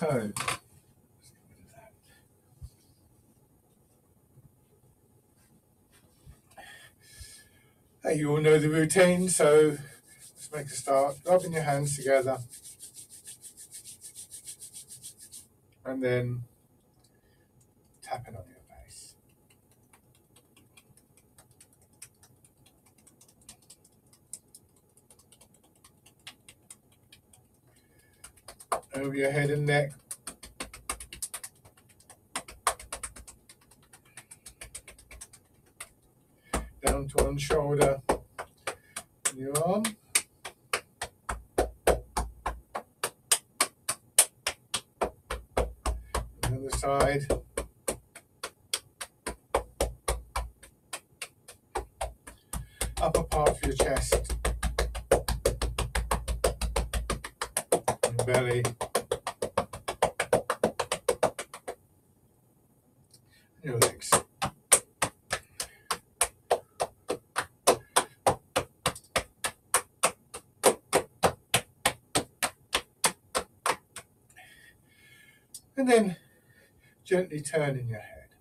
So, hey, you all know the routine, so let's make a start. Rubbing your hands together and then tapping on your face. Over your head and neck. Down to one shoulder and your arm. And the other side. Upper part of your chest. And belly. And your legs. And then gently turning your head.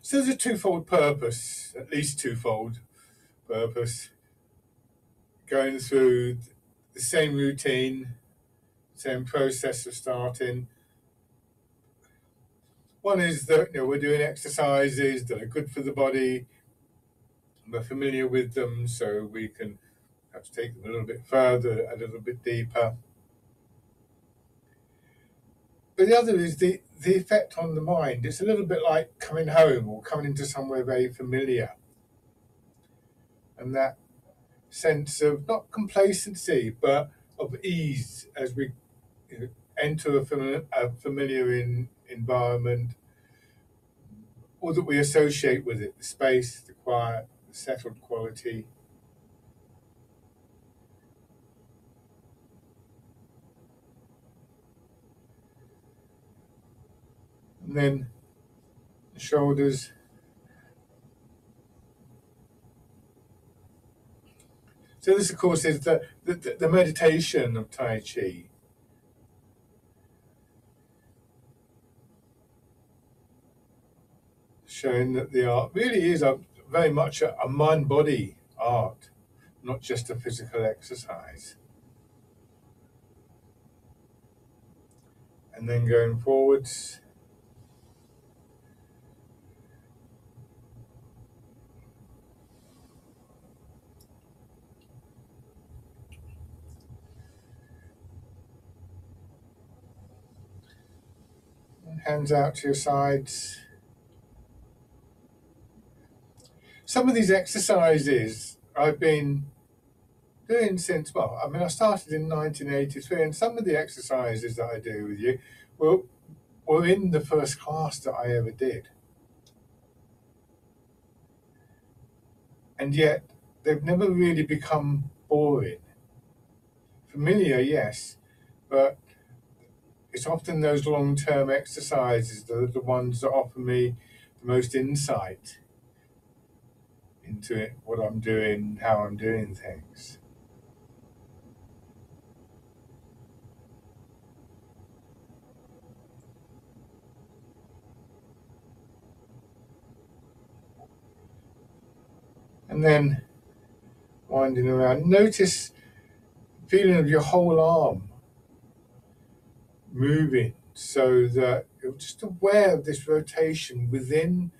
So there's a twofold purpose, at least twofold purpose, going through the same routine, same process of starting. One is that we're doing exercises that are good for the body. We're familiar with them, so we can perhaps take them a little bit further, a little bit deeper. But the other is the effect on the mind. It's a little bit like coming home or coming into somewhere very familiar. And that sense of not complacency, but of ease as we enter a familiar environment, or that we associate with it, the space, the quiet, the settled quality. And then the shoulders. So this, of course, is the meditation of Tai Chi. Showing that the art really is very much a mind-body art, not just a physical exercise. And then going forwards. Hands out to your sides. Some of these exercises I've been doing since, I started in 1983, and some of the exercises that I do with you were in the first class that I ever did. And yet, they've never really become boring. Familiar, yes, but it's often those long-term exercises that are the ones that offer me the most insight into it, what I'm doing, how I'm doing things. And then winding around. Notice the feeling of your whole arm moving, so that you're just aware of this rotation within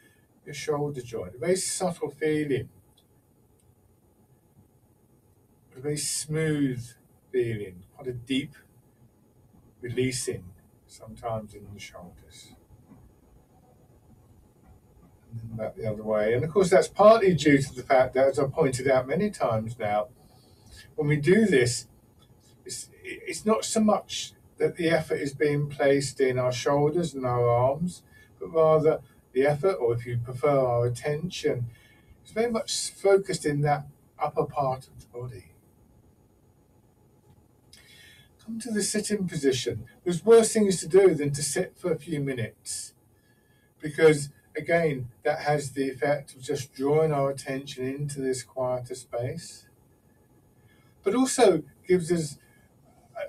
your shoulder joint. A very subtle feeling. A very smooth feeling. Quite a deep releasing sometimes in the shoulders. And then back the other way. And of course that's partly due to the fact that, as I pointed out many times now, when we do this, it's not so much that the effort is being placed in our shoulders and our arms, but rather the effort, or if you prefer, our attention, is very much focused in that upper part of the body. Come to the sitting position. There's worse things to do than to sit for a few minutes, because again, that has the effect of just drawing our attention into this quieter space, but also gives us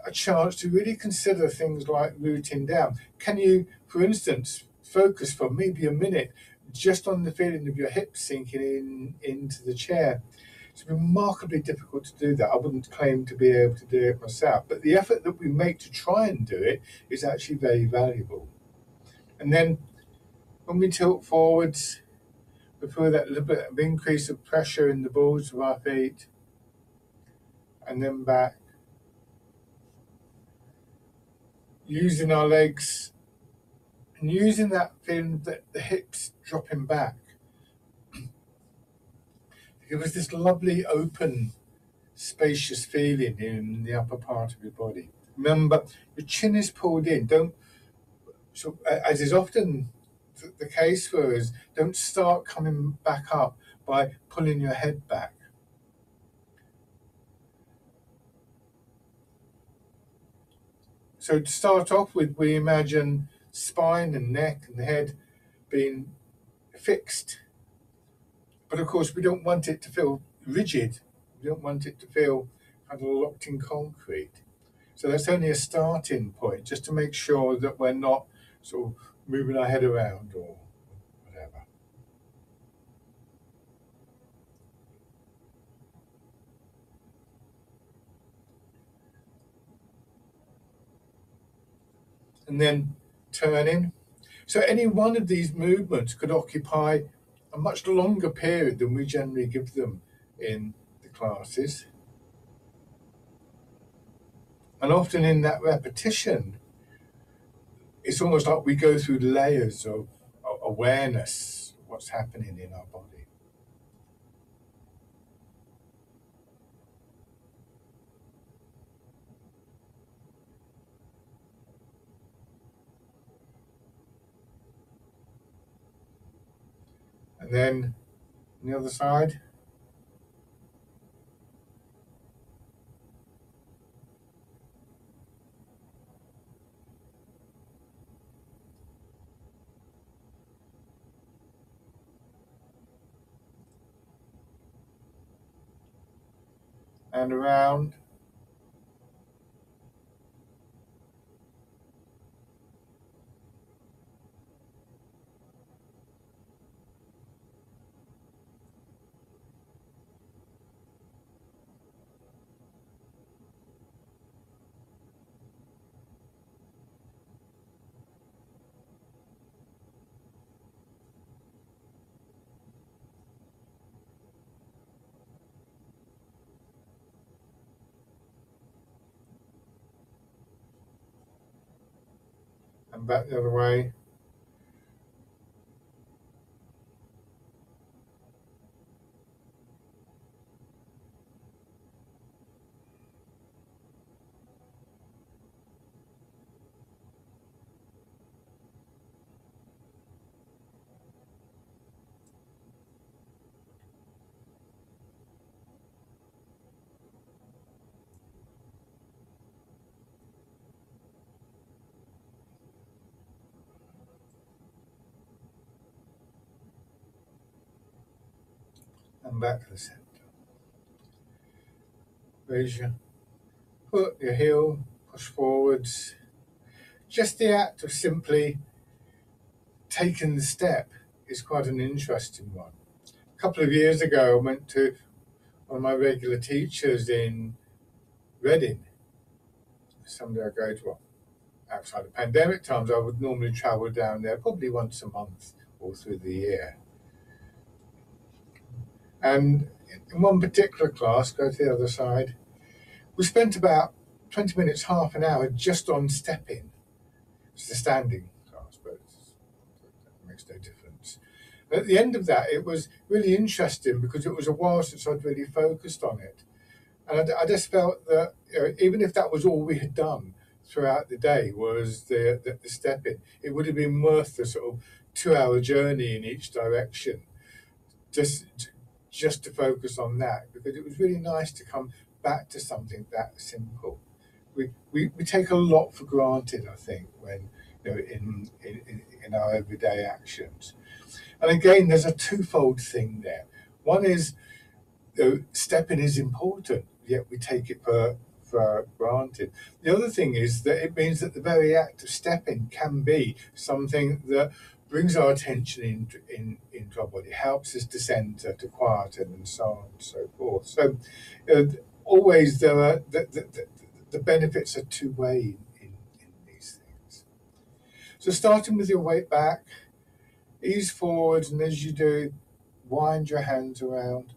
a chance to really consider things like rooting down. Can you, for instance, focus for maybe a minute just on the feeling of your hips sinking into the chair? It's remarkably difficult to do that. I wouldn't claim to be able to do it myself, but the effort that we make to try and do it is actually very valuable. And then when we tilt forwards, we feel that little bit of increase of pressure in the balls of our feet, and then back. Using our legs and using that feeling that the hips dropping back. It was this lovely, open, spacious feeling in the upper part of your body. Remember, your chin is pulled in. Don't, so as is often the case for us, don't start coming back up by pulling your head back. So to start off with, we imagine spine and neck and the head being fixed. But of course, we don't want it to feel rigid. We don't want it to feel kind of locked in concrete. So that's only a starting point, just to make sure that we're not sort of moving our head around or whatever. And then turning. So any one of these movements could occupy a much longer period than we generally give them in the classes. And often in that repetition, it's almost like we go through layers of awareness of what's happening in our body. And then on the other side. And around. And back the other way. And back to the center. Raise your foot, your heel, push forwards. Just the act of simply taking the step is quite an interesting one. A couple of years ago, I went to one of my regular teachers in Reading. Someday I go to, outside of pandemic times, I would normally travel down there probably once a month all through the year. And in one particular class, go to the other side, we spent about 20 minutes, half an hour just on stepping. It's the standing class, but it makes no difference. And at the end of that, it was really interesting because it was a while since I'd really focused on it. And I just felt that even if that was all we had done throughout the day was the stepping, it would have been worth the sort of 2-hour journey in each direction just to focus on that, because it was really nice to come back to something that simple. We take a lot for granted, I think, when in our everyday actions. And again, there's a twofold thing there. One is stepping is important, yet we take it for granted. The other thing is that it means that the very act of stepping can be something that brings our attention into our body, helps us to center, to quieten, and so on and so forth. So, always there are the benefits are two-way in these things. So, starting with your weight back, ease forward, and as you do, wind your hands around.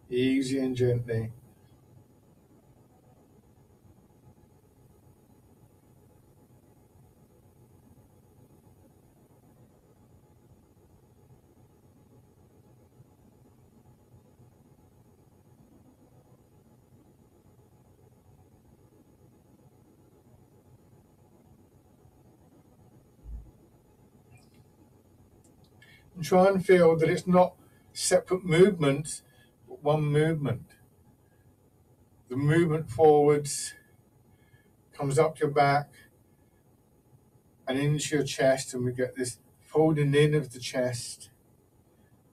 Easy and gently. And try and feel that it's not separate movements, but one movement. The movement forwards comes up your back and into your chest, and we get this folding in of the chest,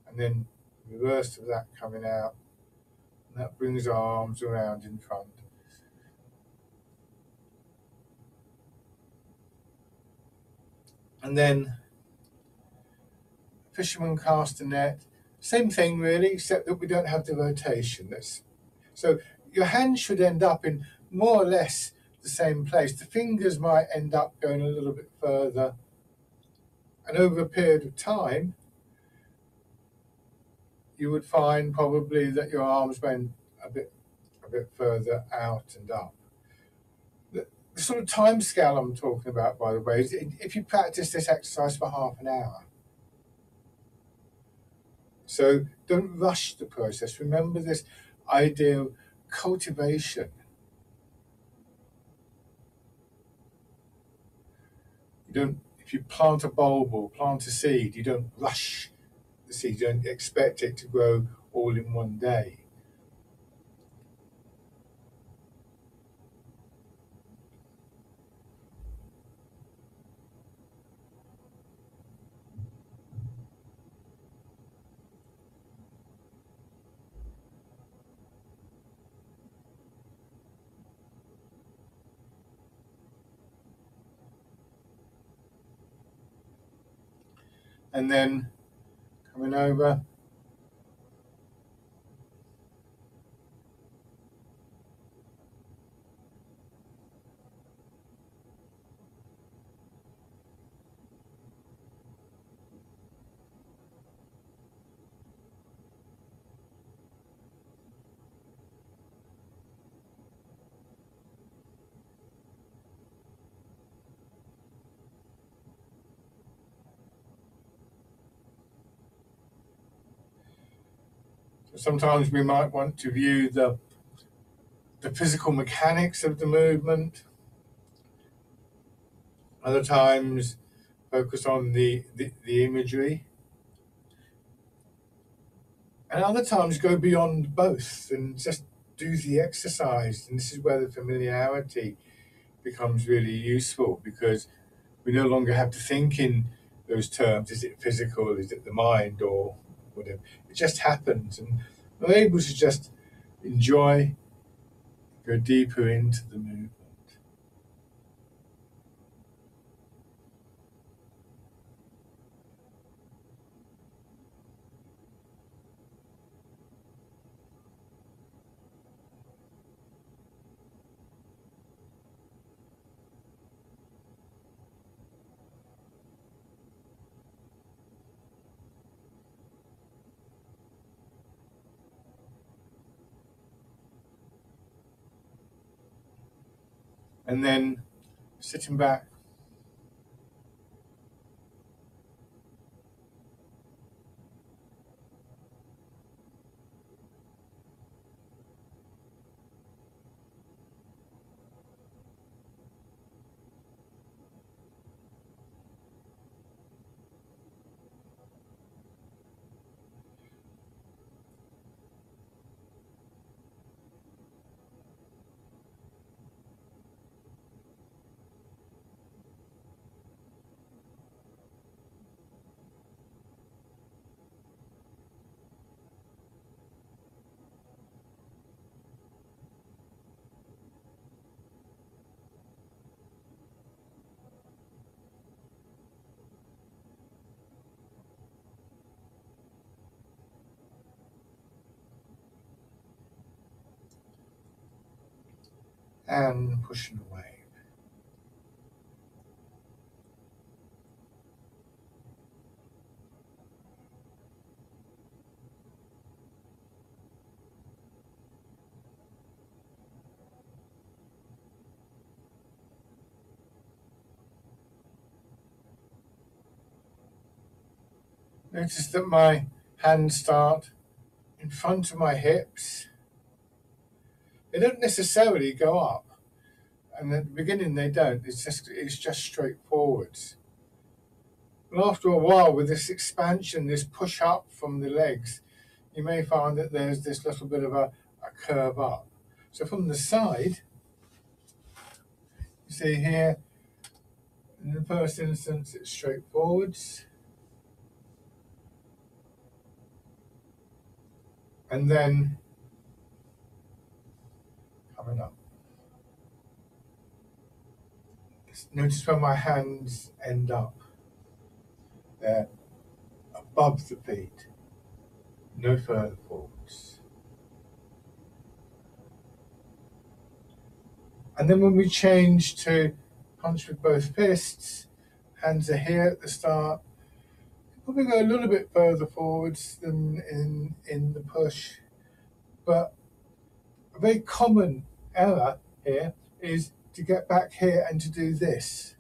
and then reverse of that coming out, and that brings our arms around in front. And then fisherman cast a net. Same thing really, except that we don't have the rotation. So your hands should end up in more or less the same place. The fingers might end up going a little bit further, and over a period of time, you would find probably that your arms went a bit further out and up. The sort of time scale I'm talking about, by the way, is if you practice this exercise for half an hour. So don't rush the process. Remember this idea of cultivation. You don't, if you plant a bulb or plant a seed, you don't rush the seed. You don't expect it to grow all in one day. And then coming over. Sometimes we might want to view the physical mechanics of the movement. Other times, focus on the imagery. And other times, go beyond both and just do the exercise. And this is where the familiarity becomes really useful, because we no longer have to think in those terms. Is it physical? Is it the mind? Or whatever? It just happens. And we're able to just enjoy, go deeper into the movement. And then sitting back. and pushing away. Notice that my hands start in front of my hips. They don't necessarily go up, and at the beginning they don't. It's just straight forwards. And after a while, with this expansion, this push up from the legs, you may find that there's this little bit of a curve up. So from the side, you see here, in the first instance, it's straight forwards. And then coming up. Notice where my hands end up. They're above the feet, no further forwards. And then when we change to punch with both fists, hands are here at the start. Probably go a little bit further forwards than in the push. But a very common error here is to get back here and to do this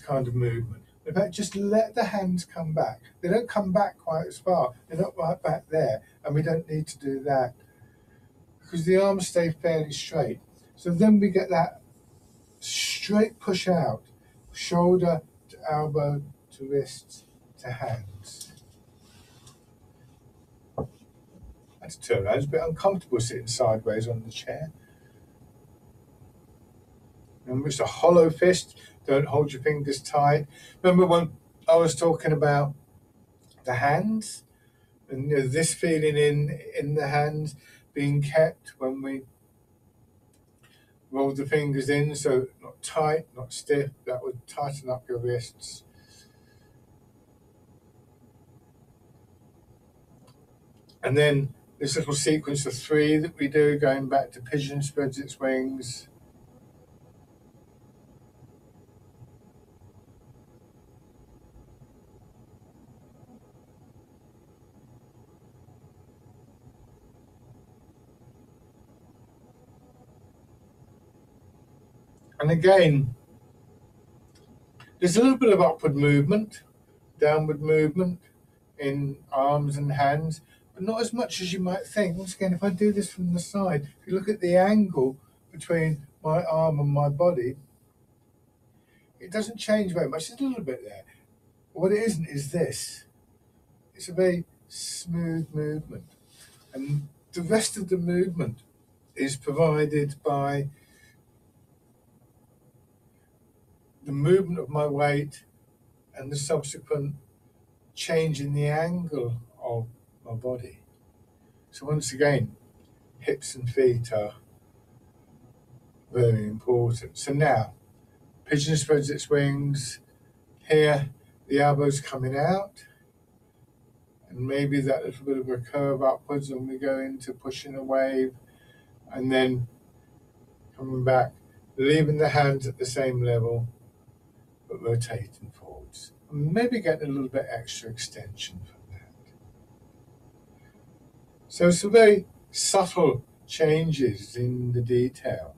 kind of movement. In fact, just let the hands come back. They don't come back quite as far. They're not right back there, and we don't need to do that because the arms stay fairly straight. So then we get that straight push out, shoulder to elbow to wrist to hands. That's a turn around. It's a bit uncomfortable sitting sideways on the chair. Remember, it's a hollow fist. Don't hold your fingers tight. Remember when I was talking about the hands and this feeling in the hands being kept when we roll the fingers in, so not tight, not stiff. That would tighten up your wrists. And then this little sequence of 3 that we do, going back to pigeon spreads its wings. And again, there's a little bit of upward movement, downward movement in arms and hands, but not as much as you might think. Once again, if I do this from the side, if you look at the angle between my arm and my body, it doesn't change very much. It's a little bit there. What it isn't is this. It's a very smooth movement. And the rest of the movement is provided by the movement of my weight and the subsequent change in the angle of my body. So once again, hips and feet are very important. So now, pigeon spreads its wings. Here, the elbow's coming out. And maybe that little bit of a curve upwards when we go into pushing a wave. And then coming back, leaving the hands at the same level, but rotating forwards. And maybe getting a little bit extra extension from that. So some very subtle changes in the detail.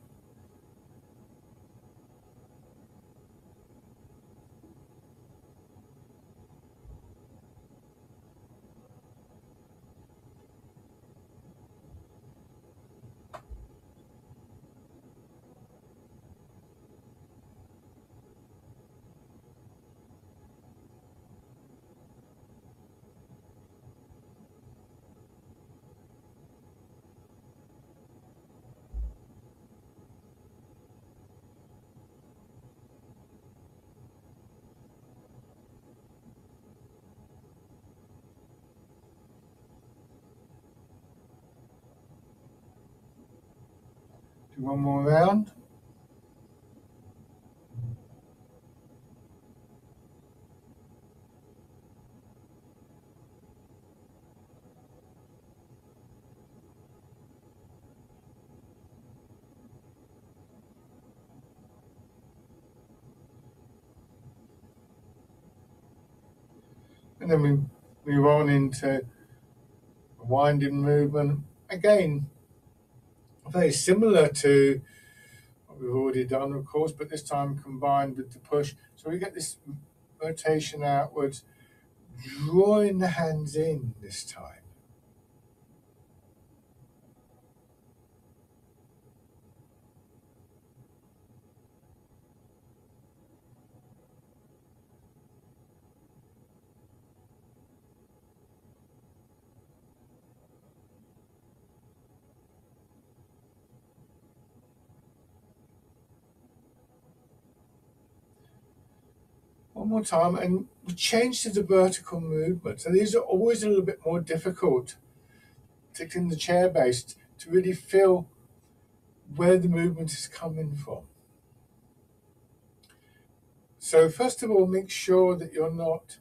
Do one more round. And then we move on into the winding movement. Again, very similar to what we've already done, of course, but this time combined with the push. So we get this rotation outwards, drawing the hands in this time. One more time, and we change to the vertical movement. So these are always a little bit more difficult, particularly in the chair based, to really feel where the movement is coming from. So first of all, make sure that you're not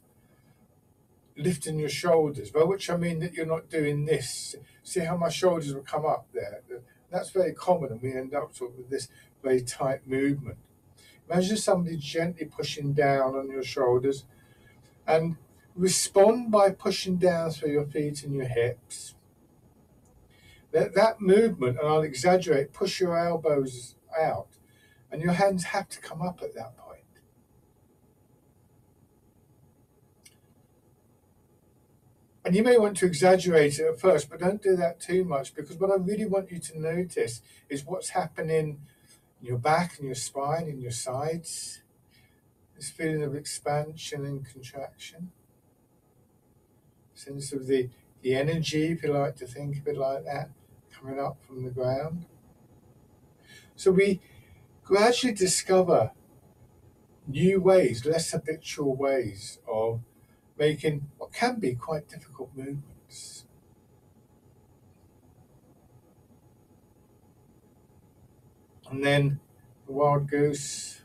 lifting your shoulders, by which I mean that you're not doing this. See how my shoulders will come up there? That's very common, and we end up sort of with this very tight movement. Imagine somebody gently pushing down on your shoulders, and respond by pushing down through your feet and your hips. That movement, and I'll exaggerate, push your elbows out, and your hands have to come up at that point. And you may want to exaggerate it at first, but don't do that too much, because what I really want you to notice is what's happening in your back and your spine and your sides. This feeling of expansion and contraction. Sense of the energy, if you like to think of it like that, coming up from the ground. So we gradually discover new ways, less habitual ways of making what can be quite difficult movements. And then the wild goose.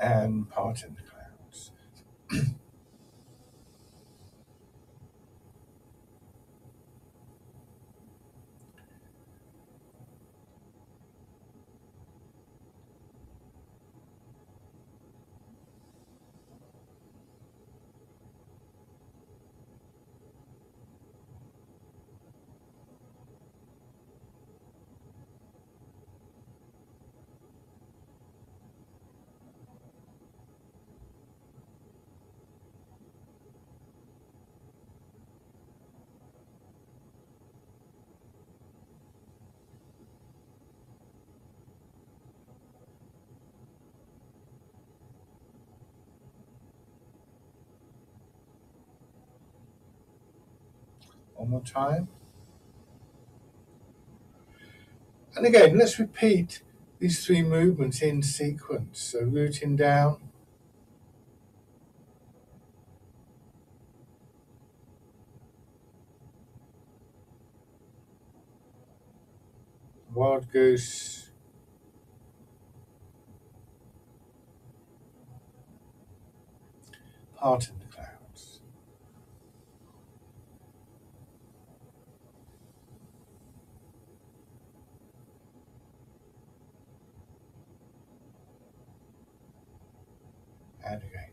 And part in the clouds. One more time. And again, let's repeat these three movements in sequence. So rooting down, wild goose, part in the clouds. And again.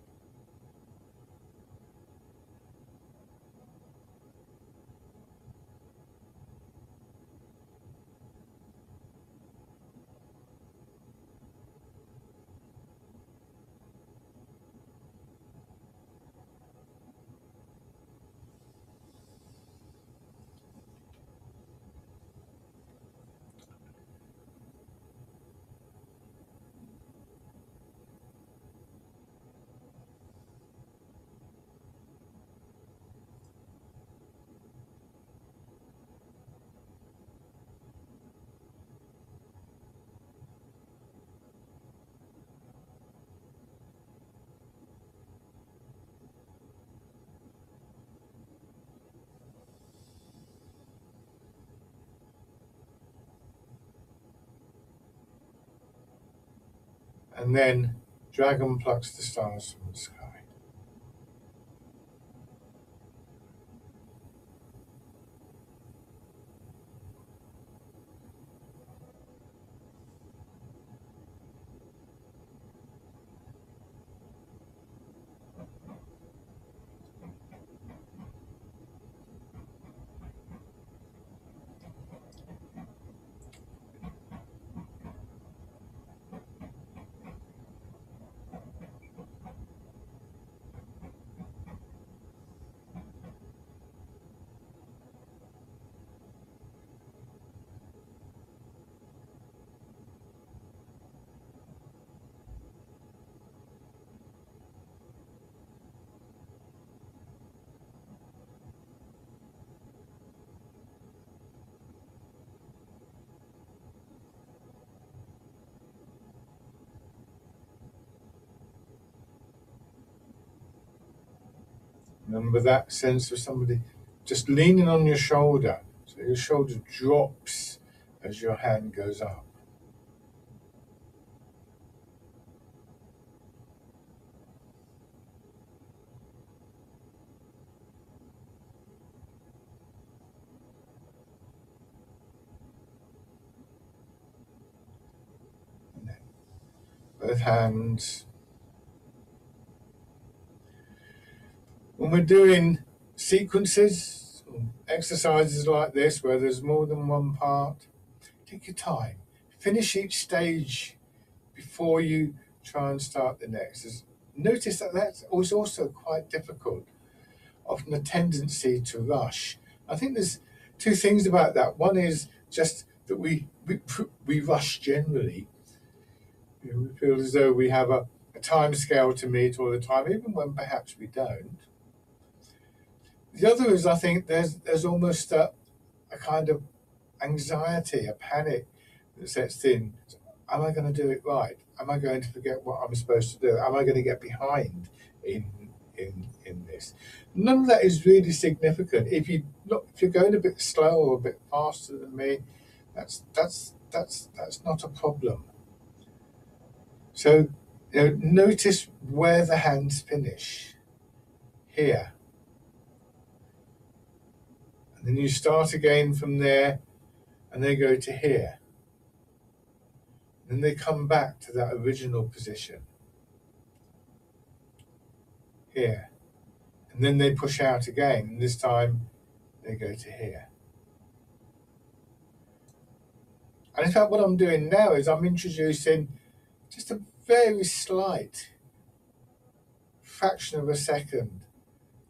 and then dragon plucks the stars from the sky. Remember that sense of somebody just leaning on your shoulder. So your shoulder drops as your hand goes up. And then both hands. When we're doing sequences, exercises like this, where there's more than one part, take your time. Finish each stage before you try and start the next. Notice that that's also quite difficult. Often a tendency to rush. I think there's two things about that. One is just that we rush generally. We feel as though we have a time scale to meet all the time, even when perhaps we don't. The other is, I think there's almost a kind of anxiety, a panic that sets in. Am I going to do it right? Am I going to forget what I'm supposed to do? Am I going to get behind in this? None of that is really significant. If you're going a bit slow or a bit faster than me, that's not a problem. So, notice where the hands finish. Here. And then you start again from there, and they go to here. Then they come back to that original position. Here. And then they push out again, and this time they go to here. And in fact, what I'm doing now is I'm introducing just a very slight fraction of a second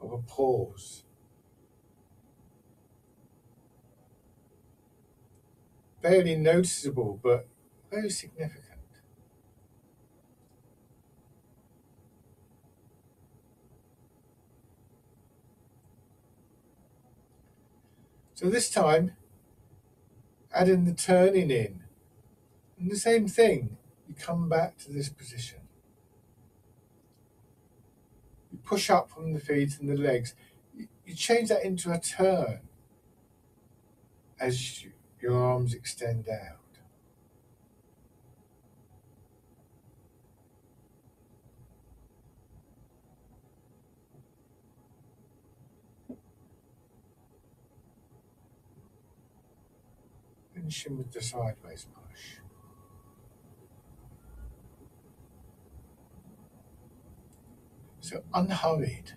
of a pause. Barely noticeable, but very significant. So this time, add in the turning in. And the same thing, you come back to this position. You push up from the feet and the legs. You change that into a turn as your arms extend out. Finishing with the sideways push. So unhurried.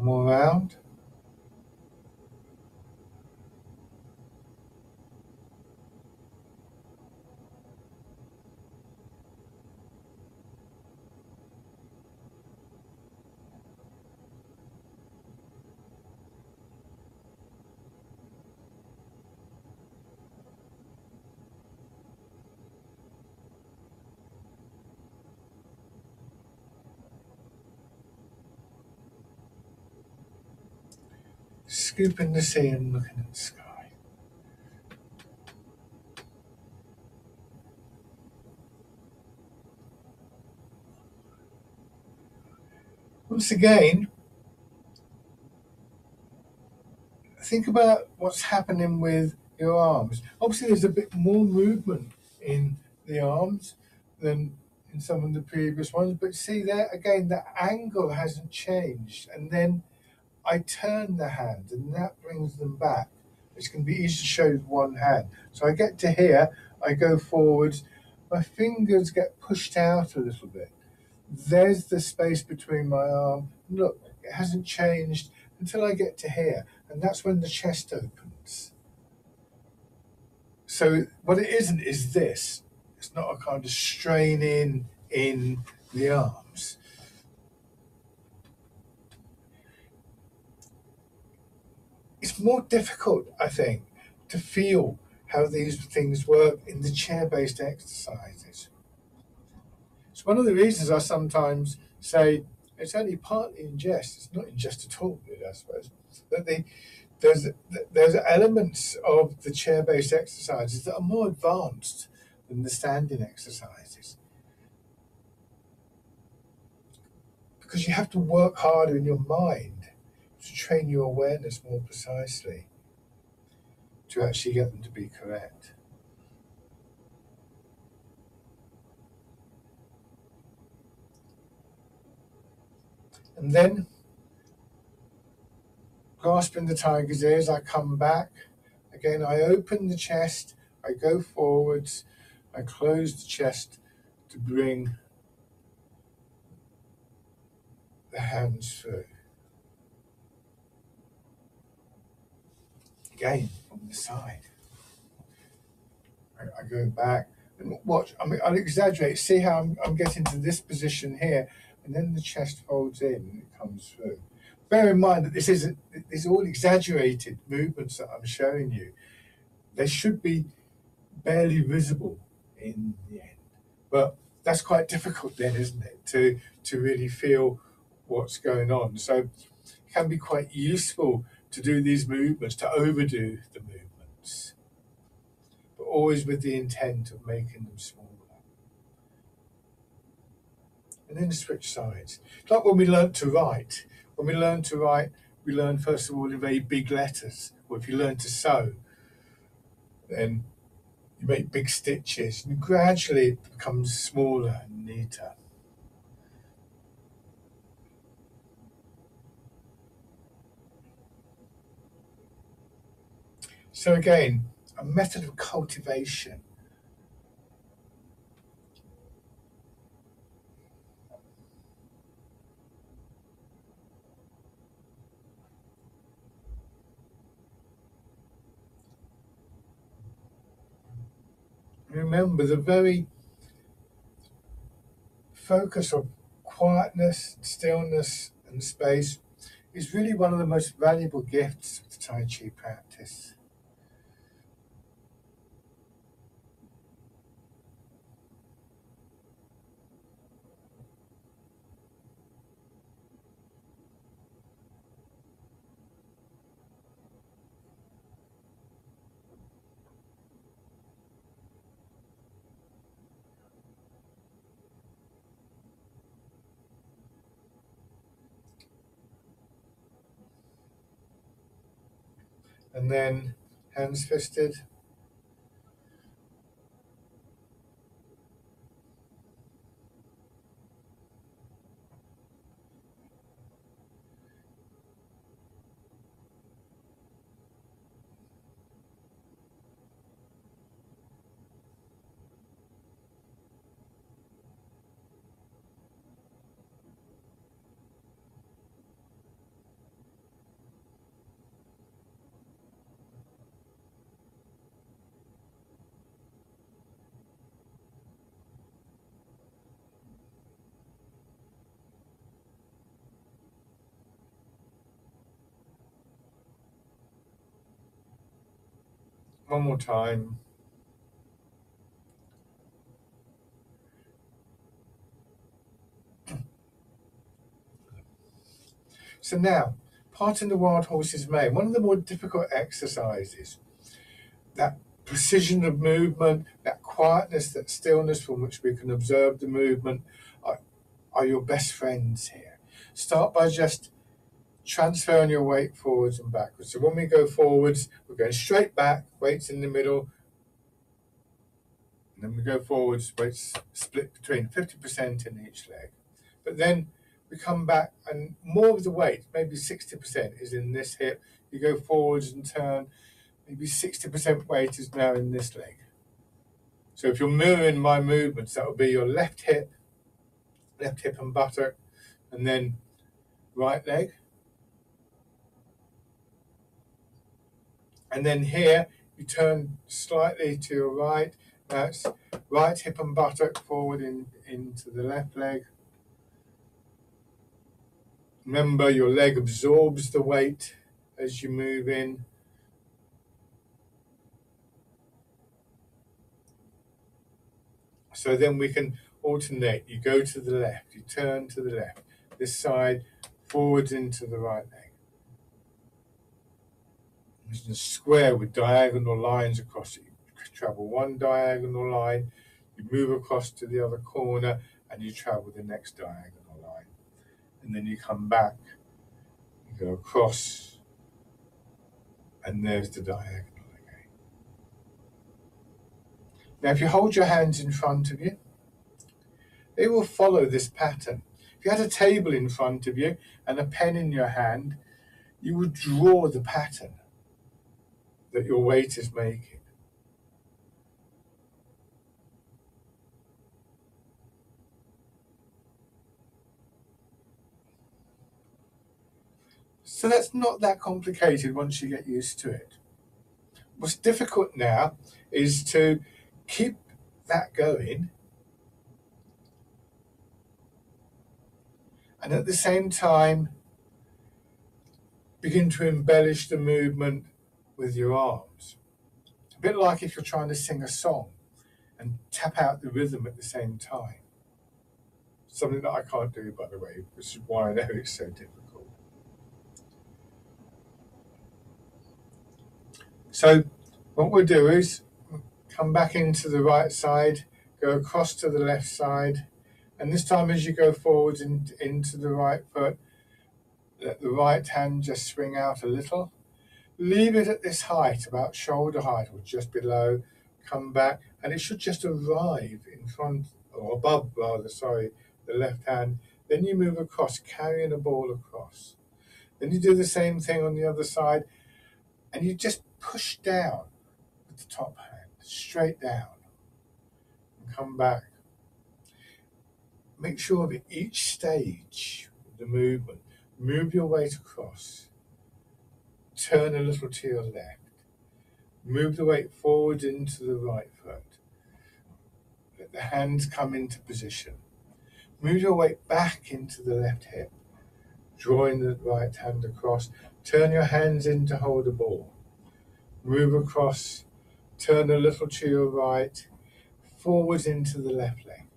One more round. Scooping the sea and looking at the sky. Once again, think about what's happening with your arms. Obviously, there's a bit more movement in the arms than in some of the previous ones, but see there again, the angle hasn't changed. And then I turn the hand, and that brings them back. It's going to be easy to show with one hand. So I get to here, I go forwards, my fingers get pushed out a little bit. There's the space between my arm. Look, it hasn't changed until I get to here, and that's when the chest opens. So what it isn't is this. It's not a kind of straining in the arms. It's more difficult, I think, to feel how these things work in the chair-based exercises. It's one of the reasons I sometimes say it's only partly in jest. It's not in jest at all, really, I suppose. That there's elements of the chair-based exercises that are more advanced than the standing exercises, because you have to work harder in your mind to train your awareness more precisely to actually get them to be correct. And then, grasping the tiger's ears, I come back. Again, I open the chest, I go forwards, I close the chest to bring the hands through. Again, from the side. I go back and watch. I mean, I'll exaggerate. See how I'm getting to this position here, and then the chest folds in and it comes through. Bear in mind that these are all exaggerated movements that I'm showing you. They should be barely visible in the end, but that's quite difficult then, isn't it, to really feel what's going on. So it can be quite useful to do these movements, to overdo the movements, but always with the intent of making them smaller. And then switch sides. It's like when we learn to write. When we learn to write, we learn first of all in very big letters. Or if you learn to sew, then you make big stitches, and gradually it becomes smaller and neater. So again, a method of cultivation. Remember, the very focus of quietness, stillness, and space is really one of the most valuable gifts of the Tai Chi practice. And then hands fisted. One more time. So now, part in the Wild Horses Mane, one of the more difficult exercises, that precision of movement, that quietness, that stillness from which we can observe the movement, are your best friends here. Start by just transferring your weight forwards and backwards. So when we go forwards, we're going straight back, weights in the middle, and then we go forwards, weights split between 50% in each leg. But then we come back and more of the weight, maybe 60% is in this hip. You go forwards and turn, maybe 60% weight is now in this leg. So if you're mirroring my movements, that will be your left hip and buttock, and then right leg. And then here, you turn slightly to your right. That's right hip and buttock forward into the left leg. Remember, your leg absorbs the weight as you move in. So then we can alternate. You go to the left, you turn to the left. This side, forwards into the right leg. It's a square with diagonal lines across it. You travel one diagonal line, you move across to the other corner, and you travel the next diagonal line. And then you come back, you go across, and there's the diagonal again. Now, if you hold your hands in front of you, they will follow this pattern. If you had a table in front of you and a pen in your hand, you would draw the pattern that your weight is making. So that's not that complicated once you get used to it. What's difficult now is to keep that going and at the same time begin to embellish the movement with your arms. A bit like if you're trying to sing a song and tap out the rhythm at the same time. Something that I can't do, by the way, which is why I know it's so difficult. So what we'll do is come back into the right side, go across to the left side, and this time as you go forwards into the right foot, let the right hand just swing out a little. Leave it at this height, about shoulder height or just below. Come back, and it should just arrive in front, or above rather, sorry, the left hand. Then you move across, carrying a ball across. Then you do the same thing on the other side, and you just push down with the top hand, straight down, and come back. Make sure that each stage of the movement, move your weight across, turn a little to your left, move the weight forward into the right foot, let the hands come into position, move your weight back into the left hip, drawing the right hand across, turn your hands in to hold a ball, move across, turn a little to your right, forward into the left leg.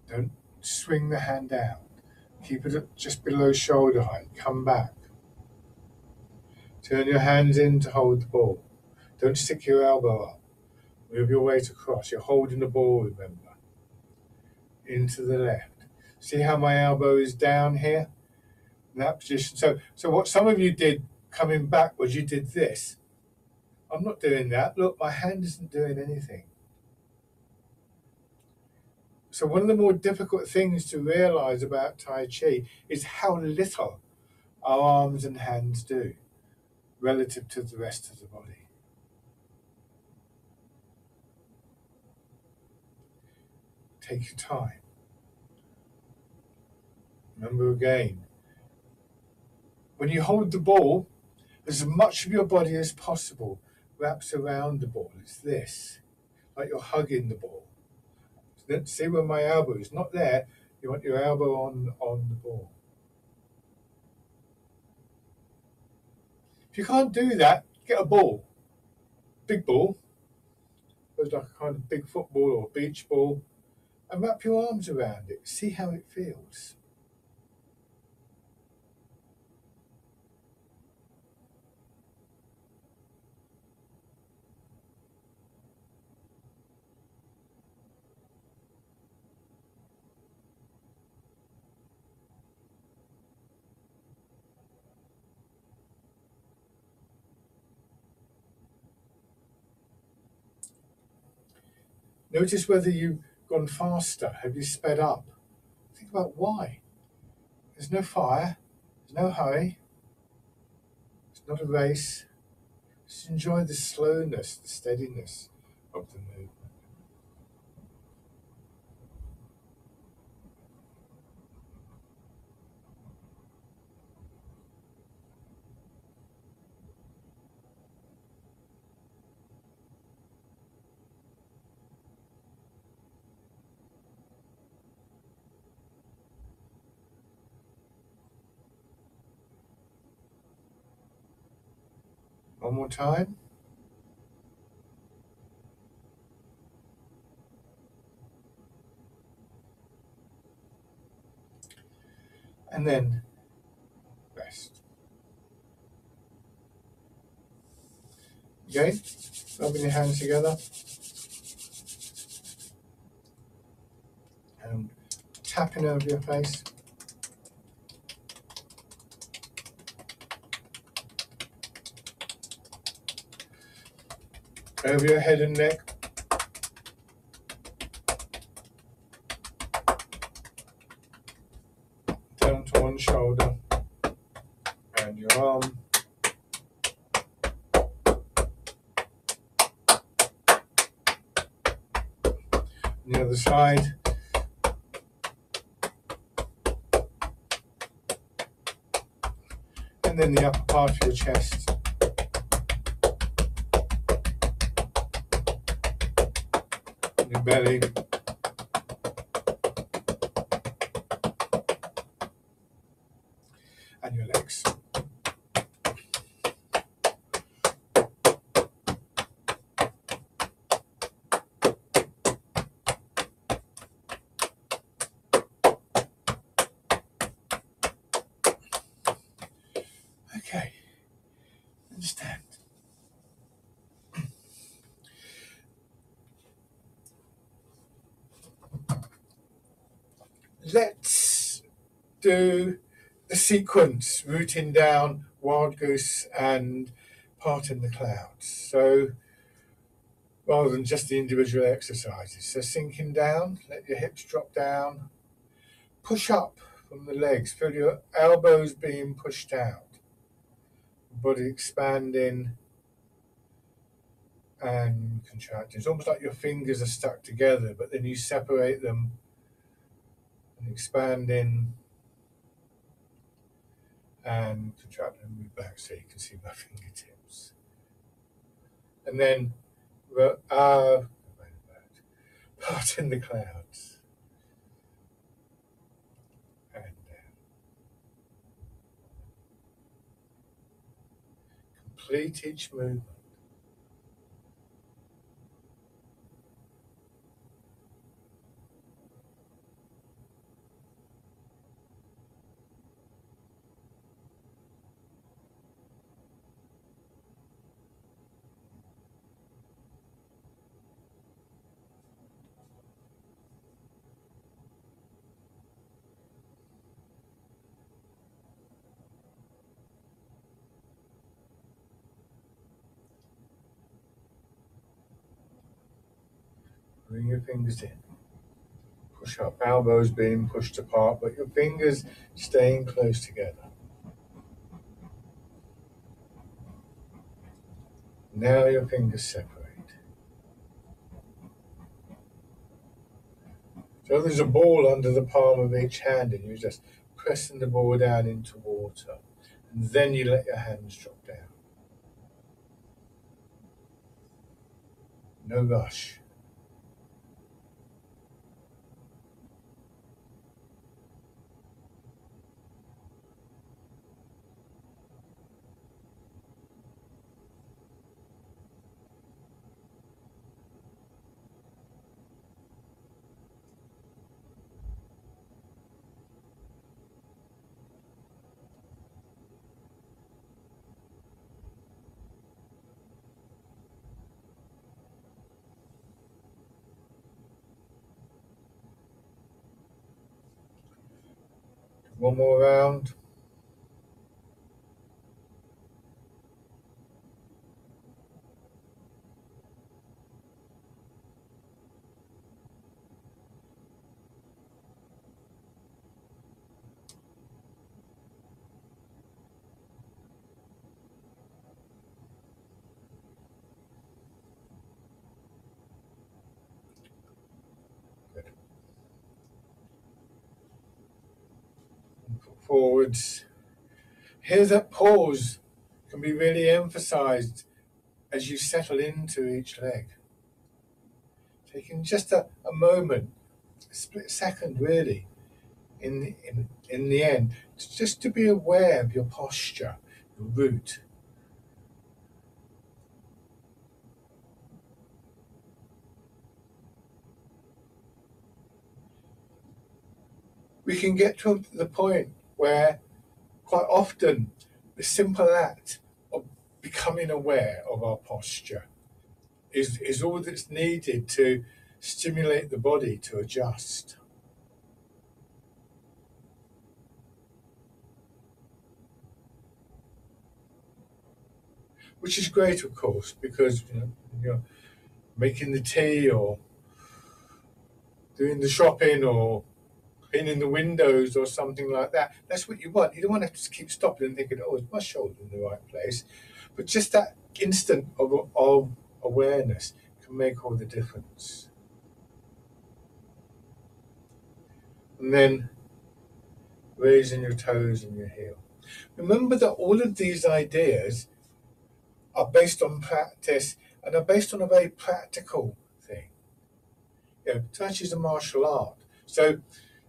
Don't swing the hand out. Keep it just below shoulder height. Come back. Turn your hands in to hold the ball. Don't stick your elbow up. Move your weight across. You're holding the ball, remember. Into the left. See how my elbow is down here? In that position. So what some of you did coming back was you did this. I'm not doing that. Look, my hand isn't doing anything. So one of the more difficult things to realize about Tai Chi is how little our arms and hands do relative to the rest of the body. Take your time. Remember again, when you hold the ball, as much of your body as possible wraps around the ball. It's this, like you're hugging the ball. See where my elbow is? Not there. You want your elbow on the ball. If you can't do that, Get a ball, big ball, looks like a kind of big football or beach ball, and wrap your arms around it. See how it feels. Notice whether you've gone faster. Have you sped up? Think about why. There's no fire. There's no hurry. It's not a race. Just enjoy the slowness, the steadiness of the movement. One more time. And then rest. Okay? Rubbing your hands together. And tapping over your face. Over your head and neck. Down to one shoulder. And your arm. On the other side. And then the upper part of your chest. Your belly. And your legs. Okay. Understand. Let's do the sequence, rooting down Wild Goose and Part in the Clouds. So rather than just the individual exercises. So sinking down, let your hips drop down, push up from the legs, feel your elbows being pushed out, body expanding and contracting. It's almost like your fingers are stuck together, but then you separate them and expanding and contract and move back so you can see my fingertips. And then Part in the Clouds. And complete each movement. Bring your fingers in. Push up, elbows being pushed apart, but your fingers staying close together. Now your fingers separate. So there's a ball under the palm of each hand, and you're just pressing the ball down into water. And then you let your hands drop down. No rush. One more round. Good. Forwards. Here that pause can be really emphasized as you settle into each leg. Taking just a moment, a split second really, in the end, just to be aware of your posture, your root. We can get to the point where quite often the simple act of becoming aware of our posture is all that's needed to stimulate the body to adjust. Which is great, of course, because you're making the tea or doing the shopping or cleaning the windows or something like that. That's what you want. You don't want to just keep stopping and thinking, oh, is my shoulder in the right place? But just that instant of awareness can make all the difference. And then raising your toes and your heel. Remember that all of these ideas are based on practice and are based on a very practical thing. Tai Chi is a martial art. So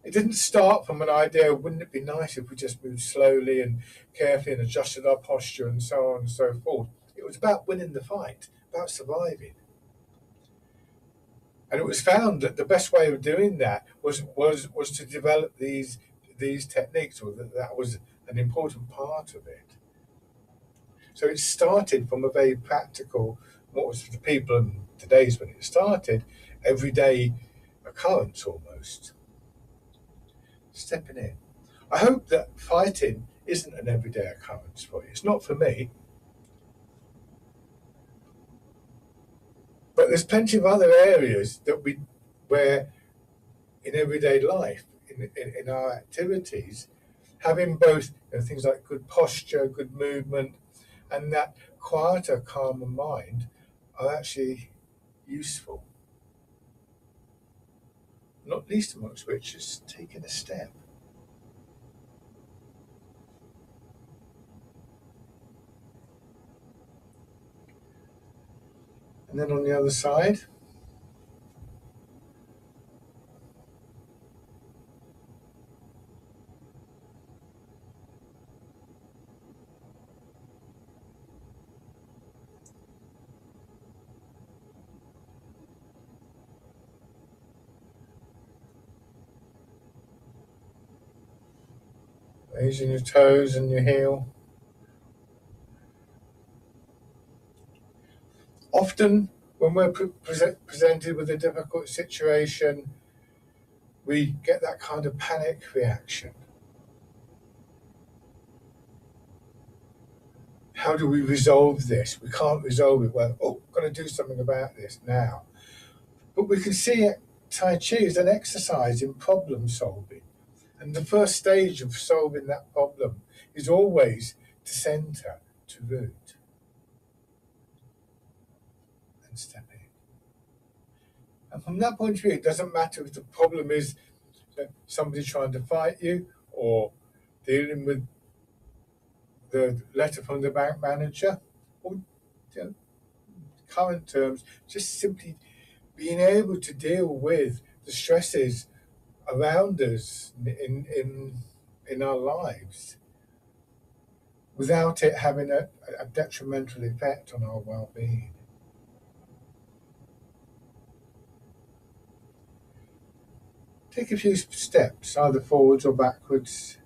it didn't start from an idea, wouldn't it be nice if we just moved slowly and carefully and adjusted our posture and so on and so forth. It was about winning the fight, about surviving. And it was found that the best way of doing that was to develop these techniques, or that was an important part of it. So it started from a very practical, what was for the people in the days when it started, everyday occurrence almost. Stepping in. I hope that fighting isn't an everyday occurrence for you. It's not for me. But there's plenty of other areas where in everyday life, in our activities, having both things like good posture, good movement, and that quieter, calmer mind are actually useful. Not least amongst which is taking a step. And then on the other side, raising your toes and your heel. Often, when we're presented with a difficult situation, we get that kind of panic reaction. How do we resolve this? We can't resolve it. Well, oh, I've got to do something about this now. But we can see it, Tai Chi is an exercise in problem solving. And the first stage of solving that problem is always to center, to root, and step in. And from that point of view, it doesn't matter if the problem is somebody trying to fight you or dealing with the letter from the bank manager, or current terms, just simply being able to deal with the stresses around us in our lives without it having a detrimental effect on our well-being. Take a few steps, either forwards or backwards.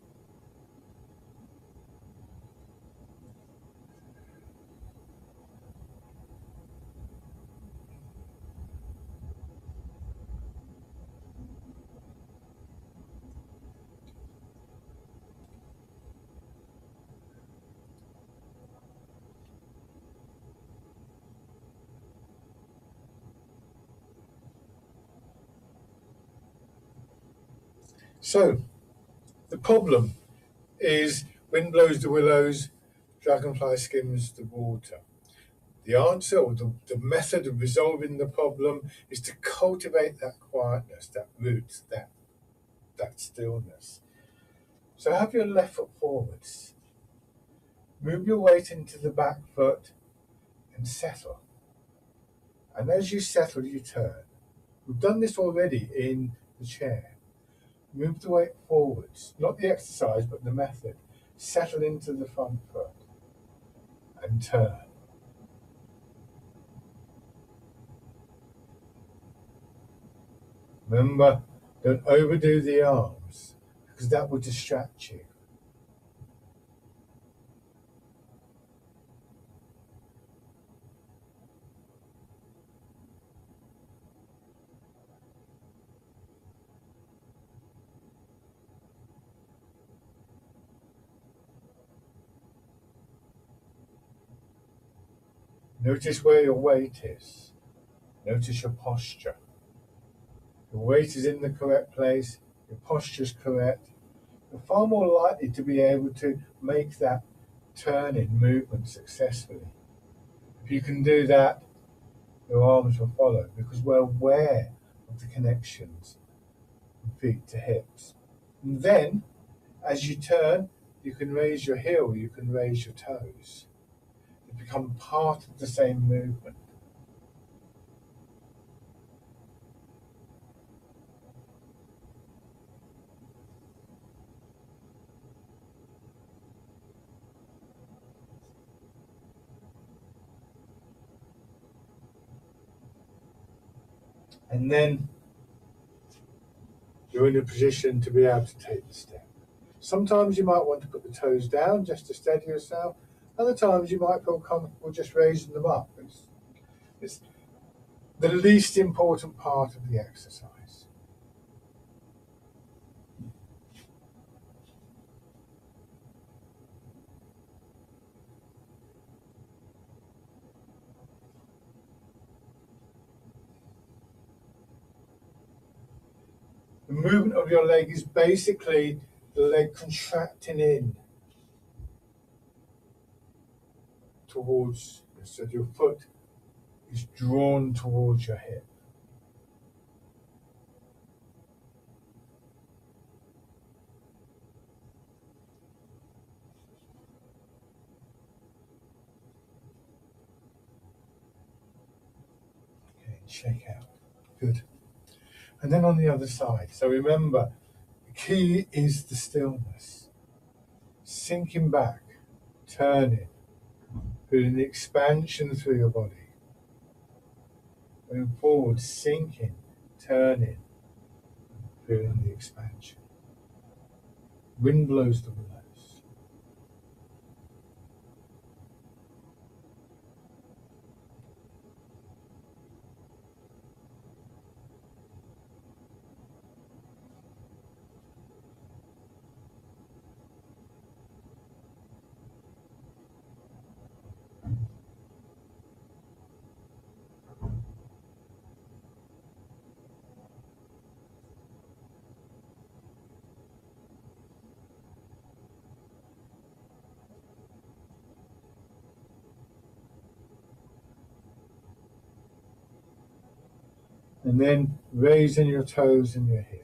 So the problem is wind blows the willows, dragonfly skims the water. The answer or the method of resolving the problem is to cultivate that quietness, that root, that stillness. So have your left foot forwards. Move your weight into the back foot and settle. And as you settle, you turn. We've done this already in the chair. Move the weight forwards, not the exercise, but the method. Settle into the front foot and turn. Remember, don't overdo the arms because that will distract you. Notice where your weight is. Notice your posture. Your weight is in the correct place, your posture is correct. You're far more likely to be able to make that turning movement successfully. If you can do that, your arms will follow because we're aware of the connections from feet to hips. And then, as you turn, you can raise your heel, you can raise your toes. They become part of the same movement. And then you're in a position to be able to take the step. Sometimes you might want to put the toes down just to steady yourself. Other times you might feel comfortable just raising them up. It's the least important part of the exercise. The movement of your leg is basically the leg contracting in towards, so your foot is drawn towards your hip. Okay, shake out. Good. And then on the other side. So remember, the key is the stillness. Sinking back, turning, feeling the expansion through your body. Going forward, sinking, turning, feeling the expansion. Wind blows the willows. And then raising your toes and your heel.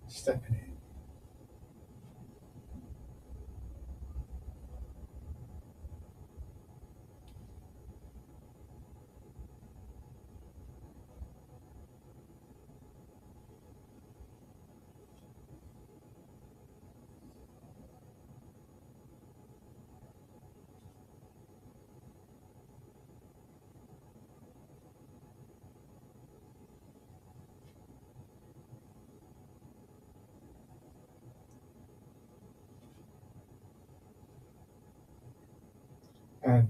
Stepping in. And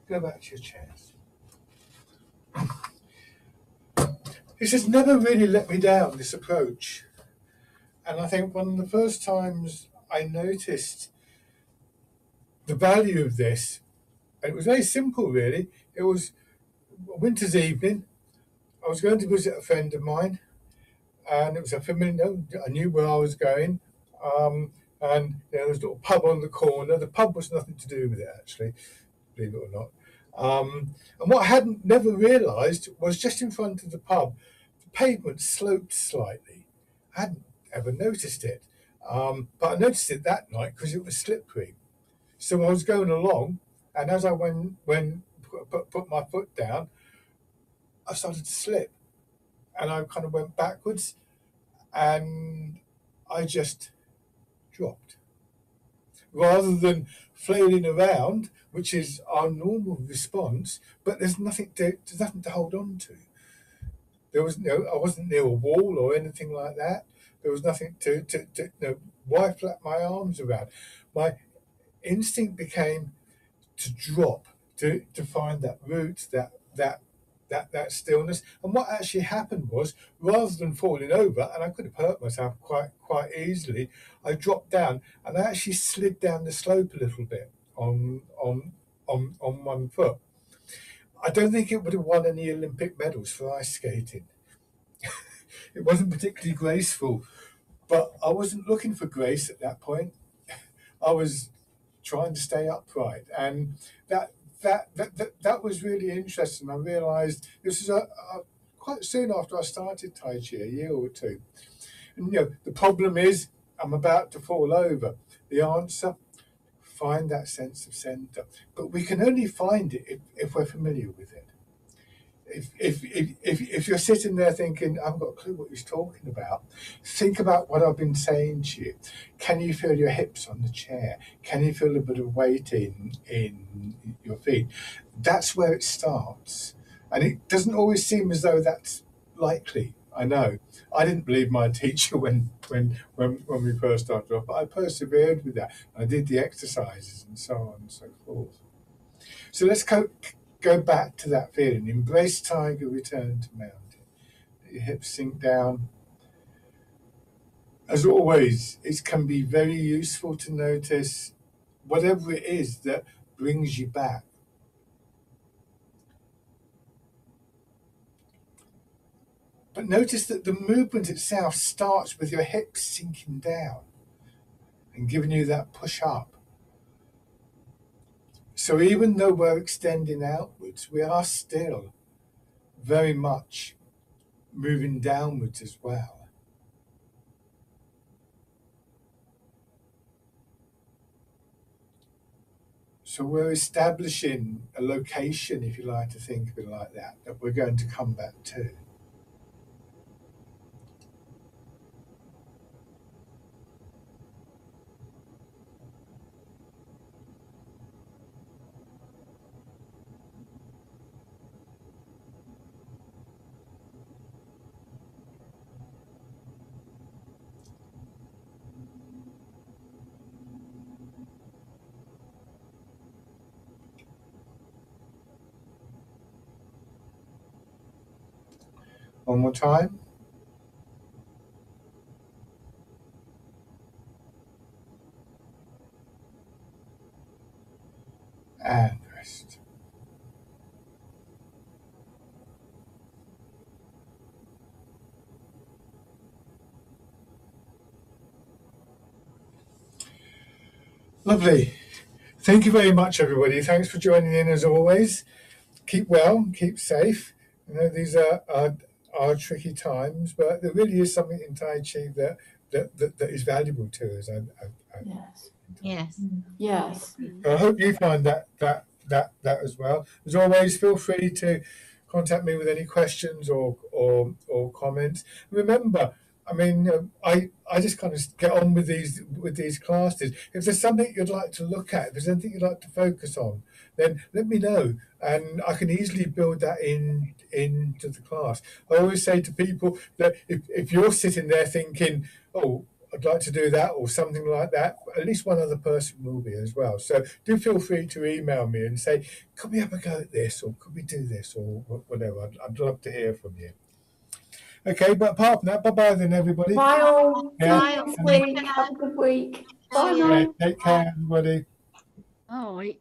go back to your chairs. This has never really let me down, this approach. And I think one of the first times I noticed the value of this, and it was very simple really. It was a winter's evening. I was going to visit a friend of mine, and it was a familiar, I knew where I was going. And there was a little pub on the corner. The pub was nothing to do with it, actually, believe it or not. And what I hadn't never realised was just in front of the pub, the pavement sloped slightly. I hadn't ever noticed it, but I noticed it that night because it was slippery. So I was going along, and as I put my foot down, I started to slip, and I kind of went backwards, and I just dropped. Rather than flailing around, which is our normal response, but there's nothing to hold on to. There was I wasn't near a wall or anything like that. There was nothing to why flap my arms around. My instinct became to drop, to find that root, that stillness. And what actually happened was, rather than falling over, and I could have hurt myself quite easily, I dropped down and I actually slid down the slope a little bit on one foot. I don't think it would have won any Olympic medals for ice skating. It wasn't particularly graceful, but I wasn't looking for grace at that point. I was trying to stay upright, and that was really interesting. I realised this was quite soon after I started Tai Chi, a year or two. And the problem is I'm about to fall over. The answer: find that sense of centre. But we can only find it if we're familiar with it. If you're sitting there thinking, I haven't got a clue what he's talking about, think about what I've been saying to you. Can you feel your hips on the chair? Can you feel a bit of weight in your feet? That's where it starts. And it doesn't always seem as though that's likely. I know. I didn't believe my teacher when we first started off, but I persevered with that. I did the exercises and so on and so forth. So let's go back to that feeling. Embrace tiger, return to mountain. Let your hips sink down. As always, it can be very useful to notice whatever it is that brings you back. But notice that the movement itself starts with your hips sinking down and giving you that push up. So even though we're extending outwards, we are still very much moving downwards as well. So we're establishing a location, if you like to think of it like that we're going to come back to. One more time. And rest. Lovely. Thank you very much, everybody. Thanks for joining in as always. Keep well, keep safe. These are tricky times, but there really is something in Tai Chi that is valuable to us. Yes. I hope you find that as well. As always, feel free to contact me with any questions or comments. Remember, I mean, I just kind of get on with these classes. If there's something you'd like to look at, if there's anything you'd like to focus on, then let me know, and I can easily build that into the class. I always say to people that if you're sitting there thinking, oh, I'd like to do that or something like that. At least one other person will be as well. So do feel free to email me and say, could we have a go at this, or could we do this, or whatever. I'd love to hear from you. Okay, but apart from that, bye-bye then, everybody. Bye all. Yeah. See you next week. Have a good week. Bye Yeah, now. take care, everybody. All right.